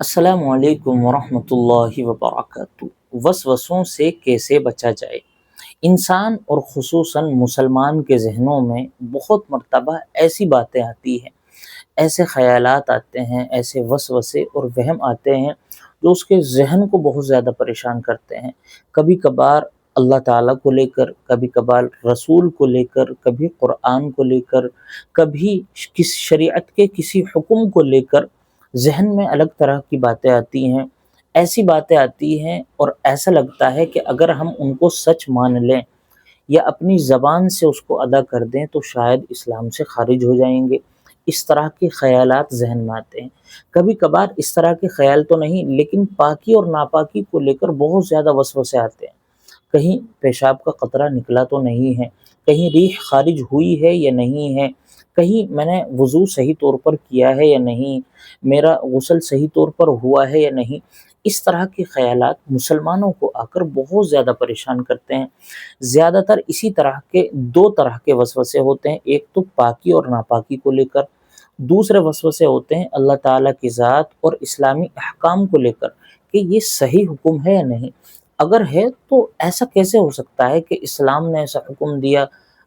السلام علیکم ورحمۃ اللہ وبرکاتہ۔ وسوسوں سے کیسے بچا جائے؟ انسان اور خصوصاً مسلمان کے ذہنوں میں بہت مرتبہ ایسی باتیں آتی ہیں، ایسے خیالات آتے ہیں، ایسے وسوسے اور وہم آتے ہیں جو اس کے ذہن کو بہت زیادہ پریشان کرتے ہیں۔ کبھی کبھار اللہ تعالیٰ کو لے کر، کبھی کبھار رسول کو لے کر، کبھی قرآن کو لے کر، کبھی کس شریعت کے کسی حکم کو لے کر ذہن میں الگ طرح کی باتیں آتی ہیں۔ ایسی باتیں آتی ہیں اور ایسا لگتا ہے کہ اگر ہم ان کو سچ مان لیں یا اپنی زبان سے اس کو ادا کر دیں تو شاید اسلام سے خارج ہو جائیں گے۔ اس طرح کے خیالات ذہن میں آتے ہیں۔ کبھی کبھار اس طرح کے خیال تو نہیں، لیکن پاکی اور ناپاکی کو لے کر بہت زیادہ وسوسے آتے ہیں۔ کہیں پیشاب کا قطرہ نکلا تو نہیں ہے، کہیں ریح خارج ہوئی ہے یا نہیں ہے، کہیں میں نے وضو صحیح طور پر کیا ہے یا نہیں، میرا غسل صحیح طور پر ہوا ہے یا نہیں۔ اس طرح کے خیالات مسلمانوں کو آ کر بہت زیادہ پریشان کرتے ہیں۔ زیادہ تر اسی طرح کے دو طرح کے وسوسے ہوتے ہیں، ایک تو پاکی اور ناپاکی کو لے کر، دوسرے وسوسے ہوتے ہیں اللہ تعالیٰ کی ذات اور اسلامی احکام کو لے کر کہ یہ صحیح حکم ہے یا نہیں۔ اگر ہے تو ایسا کیسے ہو سکتا ہے کہ اسلام نے ایسا حکم دیا،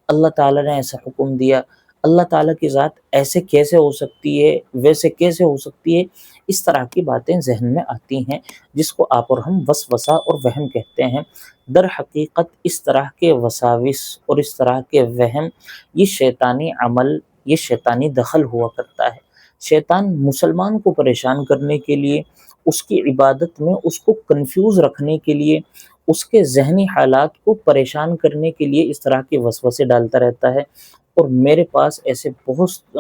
اللہ تعالیٰ نے ایسا حکم دیا، اللہ تعالیٰ کی ذات ایسے کیسے ہو سکتی ہے، ویسے کیسے ہو سکتی ہے؟ اس طرح کی باتیں ذہن میں آتی ہیں جس کو آپ اور ہم وسوسہ اور وہم کہتے ہیں۔ در حقیقت اس طرح کے وساوس اور اس طرح کے وہم یہ شیطانی عمل، یہ شیطانی دخل ہوا کرتا ہے۔ شیطان مسلمان کو پریشان کرنے کے لیے، اس کی عبادت میں اس کو کنفیوز رکھنے کے لیے، اس کے ذہنی حالات کو پریشان کرنے کے لیے اس طرح کے وسوسے ڈالتا رہتا ہے۔ اور میرے پاس ایسے بہت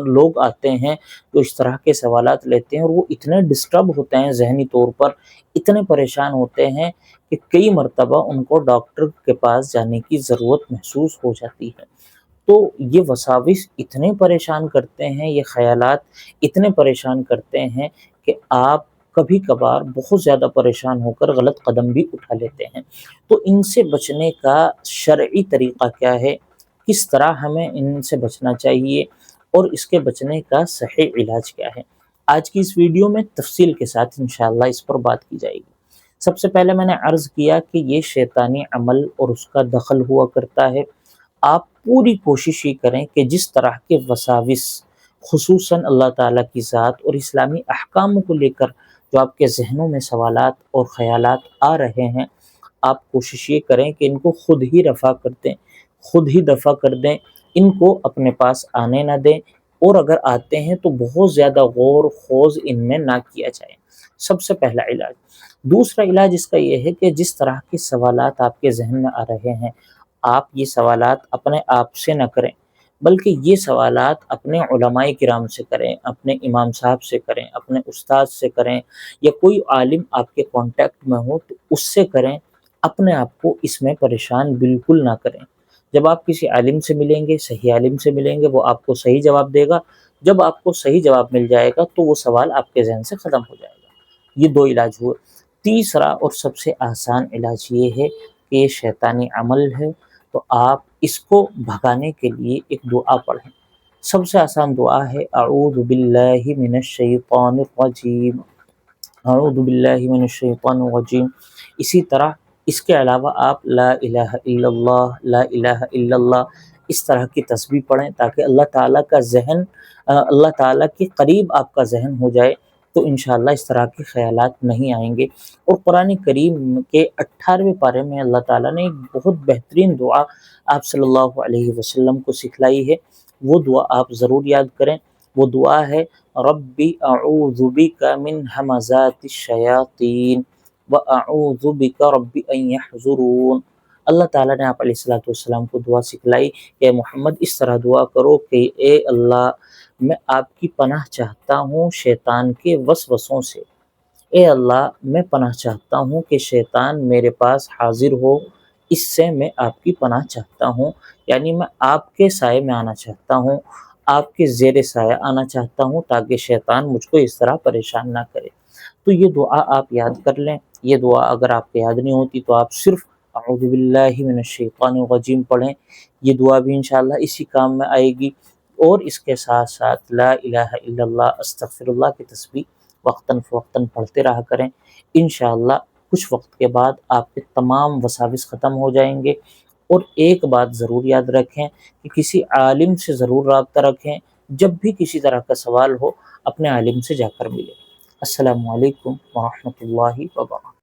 لوگ آتے ہیں جو اس طرح کے سوالات لیتے ہیں اور وہ اتنے ڈسٹرب ہوتے ہیں ذہنی طور پر، اتنے پریشان ہوتے ہیں کہ کئی مرتبہ ان کو ڈاکٹر کے پاس جانے کی ضرورت محسوس ہو جاتی ہے۔ تو یہ وساوس اتنے پریشان کرتے ہیں، یہ خیالات اتنے پریشان کرتے ہیں کہ آپ کبھی کبھار بہت زیادہ پریشان ہو کر غلط قدم بھی اٹھا لیتے ہیں۔ تو ان سے بچنے کا شرعی طریقہ کیا ہے؟ کس طرح ہمیں ان سے بچنا چاہیے اور اس کے بچنے کا صحیح علاج کیا ہے؟ آج کی اس ویڈیو میں تفصیل کے ساتھ انشاءاللہ اس پر بات کی جائے گی۔ سب سے پہلے میں نے عرض کیا کہ یہ شیطانی عمل اور اس کا دخل ہوا کرتا ہے۔ آپ پوری کوشش یہ کریں کہ جس طرح کے وساوس خصوصاً اللہ تعالیٰ کی ذات اور اسلامی احکام کو لے کر جو آپ کے ذہنوں میں سوالات اور خیالات آ رہے ہیں، آپ کوشش یہ کریں کہ ان کو خود ہی رفع کر دیں، خود ہی دفع کر دیں، ان کو اپنے پاس آنے نہ دیں، اور اگر آتے ہیں تو بہت زیادہ غور خوض ان میں نہ کیا جائے۔ سب سے پہلا علاج۔ دوسرا علاج اس کا یہ ہے کہ جس طرح کے سوالات آپ کے ذہن میں آ رہے ہیں، آپ یہ سوالات اپنے آپ سے نہ کریں، بلکہ یہ سوالات اپنے علماء کرام سے کریں، اپنے امام صاحب سے کریں، اپنے استاد سے کریں، یا کوئی عالم آپ کے کانٹیکٹ میں ہو تو اس سے کریں۔ اپنے آپ کو اس میں پریشان بالکل نہ کریں۔ جب آپ کسی عالم سے ملیں گے، صحیح عالم سے ملیں گے، وہ آپ کو صحیح جواب دے گا۔ جب آپ کو صحیح جواب مل جائے گا تو وہ سوال آپ کے ذہن سے ختم ہو جائے گا۔ یہ دو علاج ہوئے۔ تیسرا اور سب سے آسان علاج یہ ہے کہ یہ شیطانی عمل ہے، تو آپ اس کو بھگانے کے لیے ایک دعا پڑھیں۔ سب سے آسان دعا ہے اعوذ باللہ من الشیطان الرجیم، اعوذ باللہ من الشیطان الرجیم۔ اسی طرح اس کے علاوہ آپ لا الہ الا اللہ، لا الہ الا اللہ اس طرح کی تسبیح پڑھیں تاکہ اللہ تعالیٰ کا ذہن، اللہ تعالیٰ کے قریب آپ کا ذہن ہو جائے، تو انشاءاللہ اس طرح کے خیالات نہیں آئیں گے۔ اور قرآن کریم کے 18ویں پارے میں اللہ تعالیٰ نے ایک بہت بہترین دعا آپ صلی اللہ علیہ وسلم کو سکھلائی ہے، وہ دعا آپ ضرور یاد کریں۔ وہ دعا ہے ربی اعوذ بک من ہمزات الشیاطین واعوذ بک رب ان یحضرون۔ اللہ تعالیٰ نے آپ علیہ الصلوۃ والسلام کو دعا سکھلائی کہ محمد اس طرح دعا کرو کہ اے اللہ، میں آپ کی پناہ چاہتا ہوں شیطان کے وسوسوں سے۔ اے اللہ، میں پناہ چاہتا ہوں کہ شیطان میرے پاس حاضر ہو، اس سے میں آپ کی پناہ چاہتا ہوں، یعنی میں آپ کے سائے میں آنا چاہتا ہوں، آپ کے زیر سایہ آنا چاہتا ہوں تاکہ شیطان مجھ کو اس طرح پریشان نہ کرے۔ تو یہ دعا آپ یاد کر لیں۔ یہ دعا اگر آپ کو یاد نہیں ہوتی تو آپ صرف اعوذ باللہ من الشیطان الرجیم پڑھیں، یہ دعا بھی انشاءاللہ اسی کام میں آئے گی۔ اور اس کے ساتھ ساتھ لا الہ الا اللہ، استغفر اللہ کی تسبیح وقتاً فوقتاً پڑھتے رہا کریں، انشاءاللہ کچھ وقت کے بعد آپ کے تمام وساوس ختم ہو جائیں گے۔ اور ایک بات ضرور یاد رکھیں کہ کسی عالم سے ضرور رابطہ رکھیں، جب بھی کسی طرح کا سوال ہو اپنے عالم سے جا کر ملیں۔ السلام علیکم ورحمۃ اللہ وبرکاتہ۔